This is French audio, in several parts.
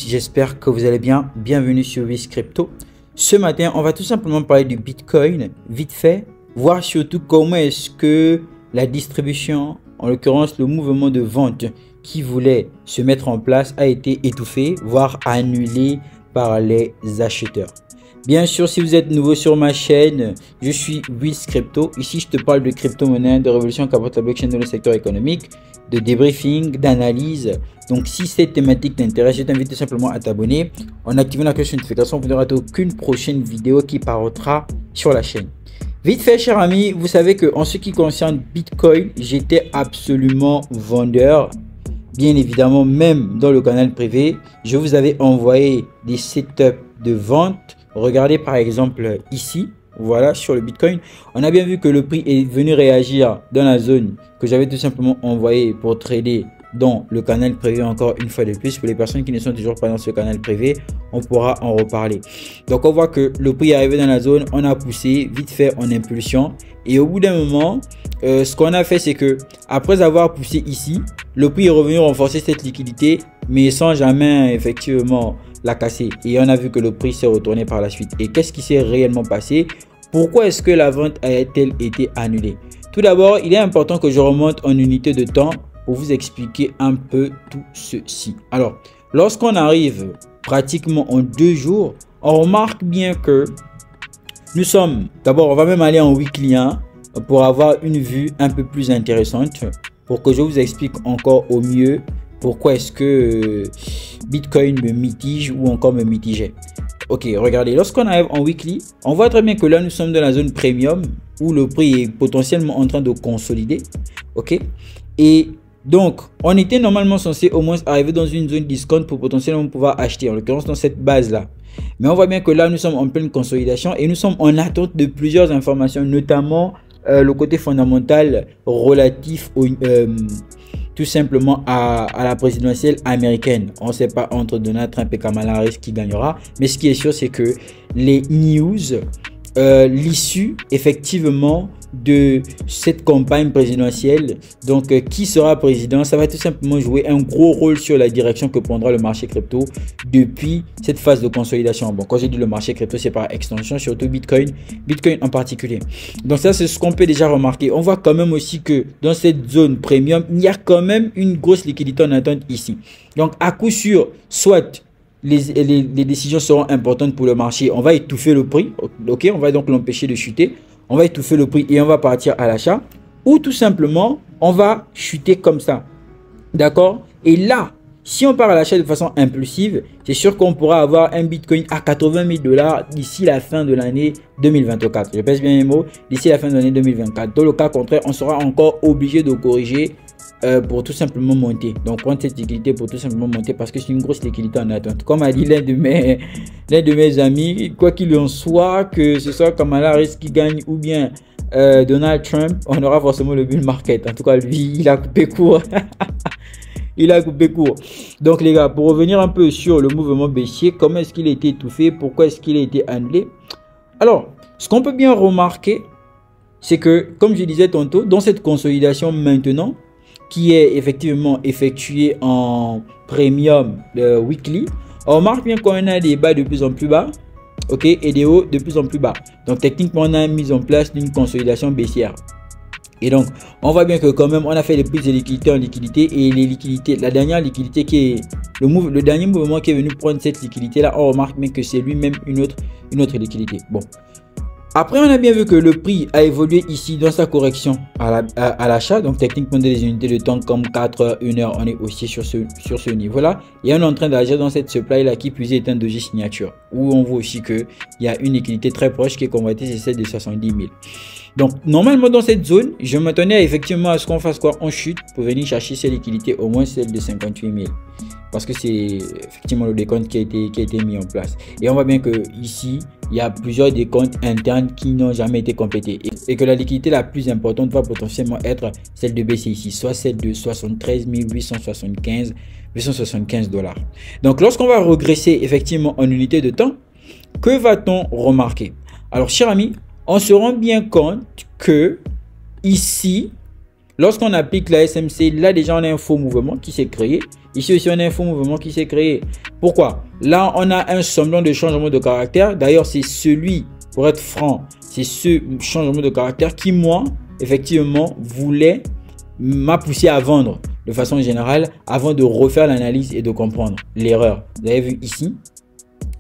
j'espère que vous allez bien. Bienvenue sur WizCrypto. Ce matin, on va tout simplement parler du Bitcoin, vite fait, voir surtout comment est-ce que la distribution, en l'occurrence le mouvement de vente qui voulait se mettre en place a été étouffé, voire annulé par les acheteurs. Bien sûr, si vous êtes nouveau sur ma chaîne, je suis WizCrypto. Ici, je te parle de crypto-monnaie, de révolution qu'apporte la blockchain dans le secteur économique, de débriefing, d'analyse. Donc, si cette thématique t'intéresse, je t'invite tout simplement à t'abonner en activant la cloche de notification pour ne rater aucune prochaine vidéo qui paraîtra sur la chaîne. Vite fait, chers amis, vous savez que en ce qui concerne Bitcoin, j'étais absolument vendeur. Bien évidemment, même dans le canal privé, je vous avais envoyé des setups de vente. Regardez par exemple ici, voilà sur le Bitcoin, on a bien vu que le prix est venu réagir dans la zone que j'avais tout simplement envoyé pour trader dans le canal privé. Encore une fois de plus, pour les personnes qui ne sont toujours pas dans ce canal privé, on pourra en reparler. Donc on voit que le prix est arrivé dans la zone, on a poussé vite fait en impulsion et au bout d'un moment, ce qu'on a fait, c'est que après avoir poussé ici, le prix est revenu renforcer cette liquidité, mais sans jamais effectivement la casser. Et on a vu que le prix s'est retourné par la suite. Et qu'est-ce qui s'est réellement passé? Pourquoi est-ce que la vente a-t-elle été annulée? Tout d'abord, il est important que je remonte en unité de temps pour vous expliquer un peu tout ceci. Alors, lorsqu'on arrive pratiquement en 2 jours, on remarque bien que nous sommes, d'abord on va même aller en weekly pour avoir une vue un peu plus intéressante, pour que je vous explique encore au mieux pourquoi est-ce que Bitcoin me mitige ou encore me mitigeait. Ok, regardez, lorsqu'on arrive en weekly, on voit très bien que là nous sommes dans la zone premium où le prix est potentiellement en train de consolider. Ok, et donc on était normalement censé au moins arriver dans une zone discount pour potentiellement pouvoir acheter, en l'occurrence dans cette base là. Mais on voit bien que là nous sommes en pleine consolidation et nous sommes en attente de plusieurs informations, notamment le côté fondamental relatif au tout simplement à la présidentielle américaine. On ne sait pas entre Donald Trump et Kamala Harris qui gagnera, mais ce qui est sûr, c'est que les news, l'issue effectivement de cette campagne présidentielle, donc qui sera président, ça va tout simplement jouer un gros rôle sur la direction que prendra le marché crypto depuis cette phase de consolidation. Bon, quand j'ai dit le marché crypto, c'est par extension, surtout Bitcoin en particulier. Donc ça, c'est ce qu'on peut déjà remarquer. On voit quand même aussi que dans cette zone premium, il y a quand même une grosse liquidité en attente ici. Donc à coup sûr, soit les décisions seront importantes pour le marché, on va étouffer le prix, ok, on va donc l'empêcher de chuter. On va étouffer le prix et on va partir à l'achat, ou tout simplement on va chuter comme ça, d'accord? Et là, si on part à l'achat de façon impulsive, c'est sûr qu'on pourra avoir un Bitcoin à 80 000 $ d'ici la fin de l'année 2024. Je pèse bien les mots, d'ici la fin de l'année 2024. Dans le cas contraire, on sera encore obligé de corriger pour tout simplement monter. Donc prendre cette liquidité pour tout simplement monter parce que c'est une grosse liquidité en attente. Comme a dit l'un de mes amis, quoi qu'il en soit, que ce soit Kamala Harris qui gagne ou bien Donald Trump, on aura forcément le bull market. En tout cas, lui, il a coupé court. Il a coupé court. Donc les gars, pour revenir un peu sur le mouvement baissier, comment est-ce qu'il a été étouffé? Pourquoi est-ce qu'il a été annulé? Alors, ce qu'on peut bien remarquer, c'est que, comme je disais tantôt, dans cette consolidation maintenant, qui est effectivement effectué en premium weekly, on remarque bien qu'on a des bas de plus en plus bas, ok, et des hauts de plus en plus bas. Donc techniquement, on a mis en place une consolidation baissière. Et donc, on voit bien que quand même, on a fait les prises de liquidité en liquidité et les liquidités, la dernière liquidité qui est le dernier mouvement qui est venu prendre cette liquidité là, on remarque bien que c'est lui-même une autre liquidité. Bon. Après, on a bien vu que le prix a évolué ici dans sa correction à l'achat. Donc, techniquement, des unités de temps comme 4 heures, 1 heure, on est aussi sur ce niveau-là. Et on est en train d'agir dans cette supply-là qui plus est un doji signature. Où on voit aussi qu'il y a une liquidité très proche qui est convertie, c'est celle de 70 000. Donc, normalement, dans cette zone, je m'attendais effectivement à ce qu'on fasse quoi? On chute pour venir chercher ces liquidités, au moins celle de 58 000. Parce que c'est effectivement le décompte qui a été mis en place. Et on voit bien que ici, il y a plusieurs décomptes internes qui n'ont jamais été complétés. Et que la liquidité la plus importante va potentiellement être celle de BCI, soit celle de 73 875 $. Donc, lorsqu'on va regresser effectivement en unité de temps, que va-t-on remarquer? Alors, chers amis, on se rend bien compte que ici, lorsqu'on applique la SMC, là déjà on a un faux mouvement qui s'est créé. Ici aussi on a un faux mouvement qui s'est créé. Pourquoi? Là on a un semblant de changement de caractère. D'ailleurs c'est celui, pour être franc, c'est ce changement de caractère qui moi, effectivement, m'a poussé à vendre de façon générale avant de refaire l'analyse et de comprendre l'erreur. Vous avez vu ici,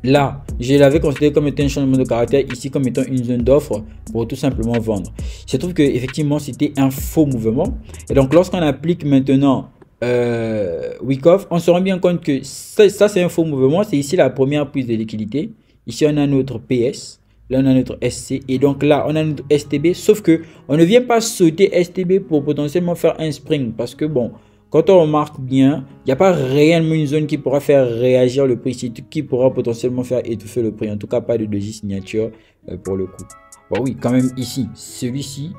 là, je l'avais considéré comme étant un changement de caractère, ici comme étant une zone d'offre pour tout simplement vendre. Je trouve que effectivement c'était un faux mouvement. Et donc lorsqu'on applique maintenant Wyckoff, on se rend bien compte que ça c'est un faux mouvement. C'est ici la première prise de liquidité. Ici on a notre PS. Là, on a notre SC et donc là, on a notre STB. Sauf que on ne vient pas sauter STB pour potentiellement faire un spring. Parce que bon, quand on remarque bien, il n'y a pas réellement une zone qui pourra faire réagir le prix, qui pourra potentiellement faire étouffer le prix. En tout cas, pas de doji signature pour le coup. Bon, oui, quand même ici, celui-ci.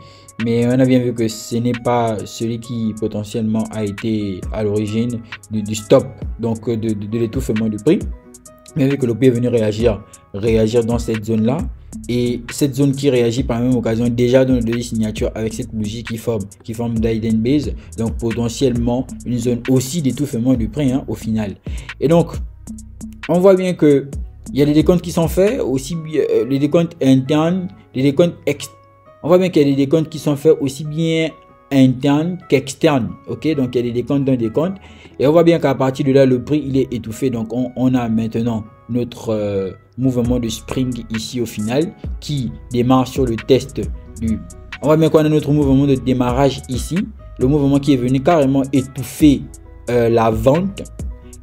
Mais on a bien vu que ce n'est pas celui qui potentiellement a été à l'origine du stop, donc de l'étouffement du prix. Mais vu que le prix est venu réagir dans cette zone-là. Et cette zone qui réagit par la même occasion déjà dans le doji signature avec cette bougie qui forme d'hidden base, donc potentiellement une zone aussi d'étouffement du prix au final. Et donc on voit bien que il y a des décomptes qui sont faits, aussi les décomptes internes, les décomptes externes. On voit bien qu'il y a des décomptes qui sont faits aussi bien internes qu'externes. Ok, donc il y a des décomptes dans des comptes et on voit bien qu'à partir de là le prix il est étouffé. Donc on a maintenant notre mouvement de spring ici au final qui démarre sur le test du. On voit bien qu'on a notre mouvement de démarrage ici, le mouvement qui est venu carrément étouffer la vente.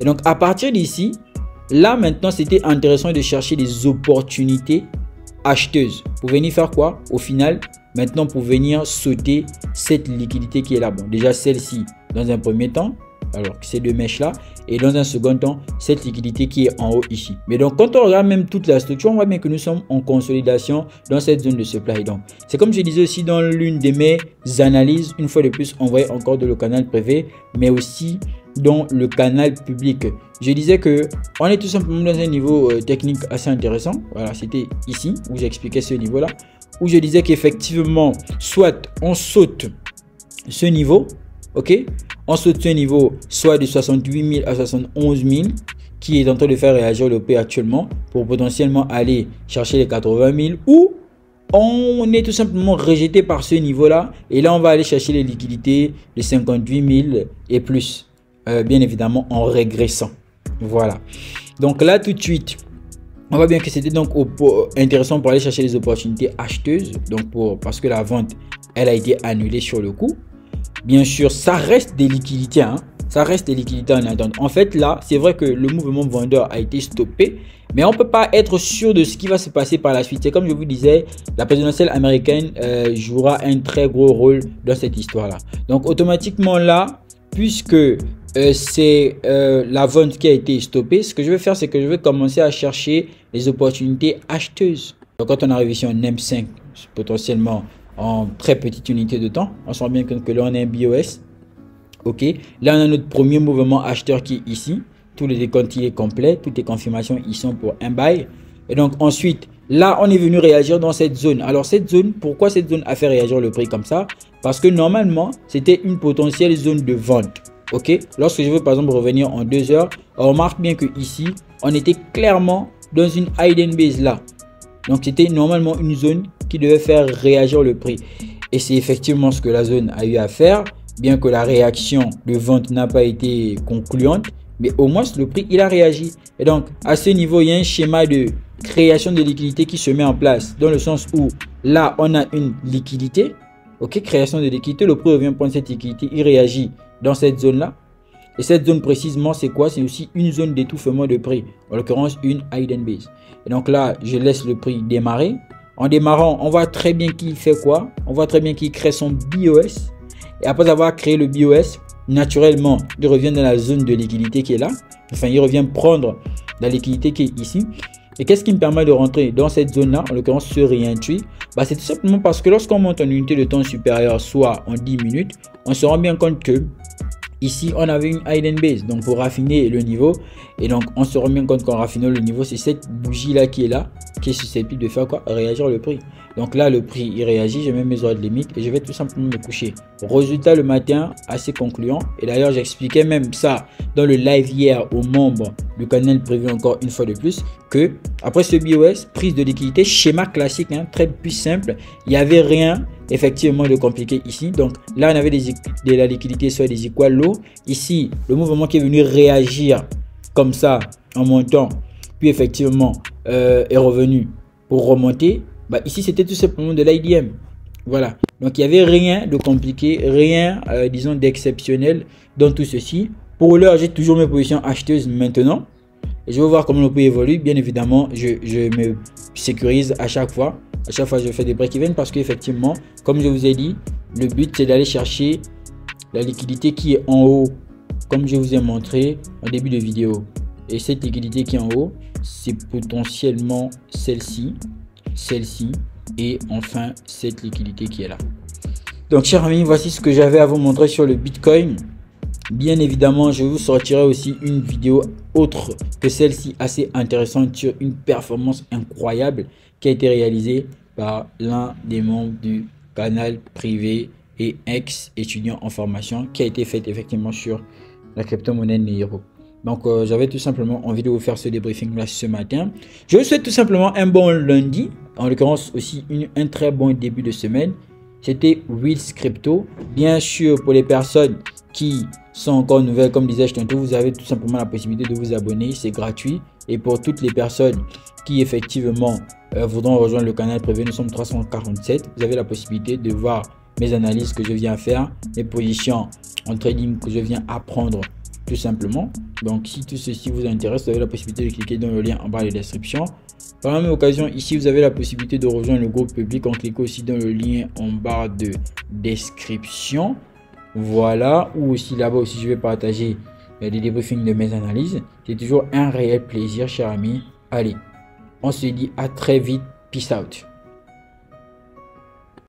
Et donc à partir d'ici, là maintenant c'était intéressant de chercher des opportunités acheteuses pour venir faire quoi au final maintenant, pour venir sauter cette liquidité qui est là. Bon, déjà celle-ci dans un premier temps, alors ces deux mèches là, et dans un second temps cette liquidité qui est en haut ici. Mais donc quand on regarde même toute la structure, on voit bien que nous sommes en consolidation dans cette zone de supply. Donc c'est comme je disais aussi dans l'une de mes analyses, une fois de plus on voit encore dans le canal privé mais aussi dans le canal public. Je disais que on est tout simplement dans un niveau technique assez intéressant. Voilà, c'était ici où j'expliquais ce niveau là, où je disais qu'effectivement soit on saute ce niveau, ok, on saute ce niveau soit de 68 000 à 71 000 qui est en train de faire réagir le prix actuellement pour potentiellement aller chercher les 80 000, ou on est tout simplement rejeté par ce niveau là et là on va aller chercher les liquidités de 58 000 et plus, bien évidemment en régressant. Voilà, donc là tout de suite on voit bien que c'était donc intéressant pour aller chercher les opportunités acheteuses, donc parce que la vente elle a été annulée sur le coup. Bien sûr ça reste des liquidités, ça reste des liquidités en attente. En fait là c'est vrai que le mouvement vendeur a été stoppé, mais on peut pas être sûr de ce qui va se passer par la suite. C'est comme je vous disais, la présidentielle américaine jouera un très gros rôle dans cette histoire là. Donc automatiquement là, puisque c'est la vente qui a été stoppée, ce que je vais faire c'est que je vais commencer à chercher les opportunités acheteuses. Donc quand on arrive ici en M5 potentiellement en très petite unité de temps, on se rend bien compte que là on a un BOS. Ok, là on a notre premier mouvement acheteur qui est ici, tous les décomptes il est complet, toutes les confirmations ils sont pour un buy. Et donc ensuite là on est venu réagir dans cette zone. Alors cette zone, pourquoi cette zone a fait réagir le prix comme ça? Parce que normalement c'était une potentielle zone de vente. Ok, lorsque je veux par exemple revenir en 2 heures, on remarque bien que ici on était clairement dans une hidden base là, donc c'était normalement une zone qui devait faire réagir le prix et c'est effectivement ce que la zone a eu à faire, bien que la réaction de vente n'a pas été concluante, mais au moins le prix il a réagi. Et donc à ce niveau il y a un schéma de création de liquidité qui se met en place, dans le sens où là on a une liquidité, ok, création de liquidité, le prix revient prendre cette liquidité, il réagit dans cette zone là, et cette zone précisément c'est quoi? C'est aussi une zone d'étouffement de prix, en l'occurrence une hidden base. Et donc là je laisse le prix démarrer. En démarrant on voit très bien qu'il fait quoi? On voit très bien qu'il crée son BOS, et après avoir créé le BOS, naturellement il revient dans la zone de liquidité qui est là, enfin il revient prendre la liquidité qui est ici. Et qu'est-ce qui me permet de rentrer dans cette zone là, en l'occurrence ce re-entry? C'est tout simplement parce que lorsqu'on monte en unité de temps supérieure, soit en 10 minutes, on se rend bien compte que Ici, on avait une hidden base, donc pour raffiner le niveau. Et donc, on se rend bien compte qu'en raffinant le niveau, c'est cette bougie-là, qui est susceptible de faire quoi? Réagir le prix. Donc là, le prix, il réagit, je mets mes ordres de limite et je vais tout simplement me coucher. Résultat, le matin, assez concluant. Et d'ailleurs, j'expliquais même ça dans le live hier aux membres du canal privé encore une fois de plus, que après ce BOS, prise de liquidité, schéma classique, hein, très plus simple. Il n'y avait rien effectivement de compliqué ici. Donc là, on avait de la liquidité sur des equal low. Ici, le mouvement qui est venu réagir comme ça en montant, puis effectivement est revenu pour remonter. Bah, ici, c'était tout simplement de l'IDM. Voilà. Donc, il n'y avait rien de compliqué, rien, disons, d'exceptionnel dans tout ceci. Pour l'heure, j'ai toujours mes positions acheteuses maintenant. Et je vais voir comment le prix évolue. Bien évidemment, je me sécurise à chaque fois. À chaque fois, je fais des break-even parce qu'effectivement, comme je vous ai dit, le but, c'est d'aller chercher la liquidité qui est en haut, comme je vous ai montré en début de vidéo. Et cette liquidité qui est en haut, c'est potentiellement celle-ci et enfin cette liquidité qui est là. Donc chers amis, voici ce que j'avais à vous montrer sur le Bitcoin. Bien évidemment, je vous sortirai aussi une vidéo autre que celle-ci, assez intéressante, sur une performance incroyable qui a été réalisée par l'un des membres du canal privé et ex-étudiant en formation, qui a été faite effectivement sur la crypto-monnaie Nero. Donc j'avais tout simplement envie de vous faire ce débriefing là ce matin. Je vous souhaite tout simplement un bon lundi, en l'occurrence aussi un très bon début de semaine. C'était Wiz Crypto. Bien sûr, pour les personnes qui sont encore nouvelles, comme disais-je tantôt, vous avez tout simplement la possibilité de vous abonner, c'est gratuit. Et pour toutes les personnes qui effectivement voudront rejoindre le canal privé, nous sommes 347, vous avez la possibilité de voir mes analyses que je viens faire, mes positions en trading que je viens apprendre tout simplement. Donc si tout ceci vous intéresse, vous avez la possibilité de cliquer dans le lien en bas de la description. Par la même occasion, ici vous avez la possibilité de rejoindre le groupe public en cliquant aussi dans le lien en barre de description. Voilà, ou aussi là-bas aussi je vais partager des débriefings de mes analyses. C'est toujours un réel plaisir, chers amis. Allez, on se dit à très vite. Peace out.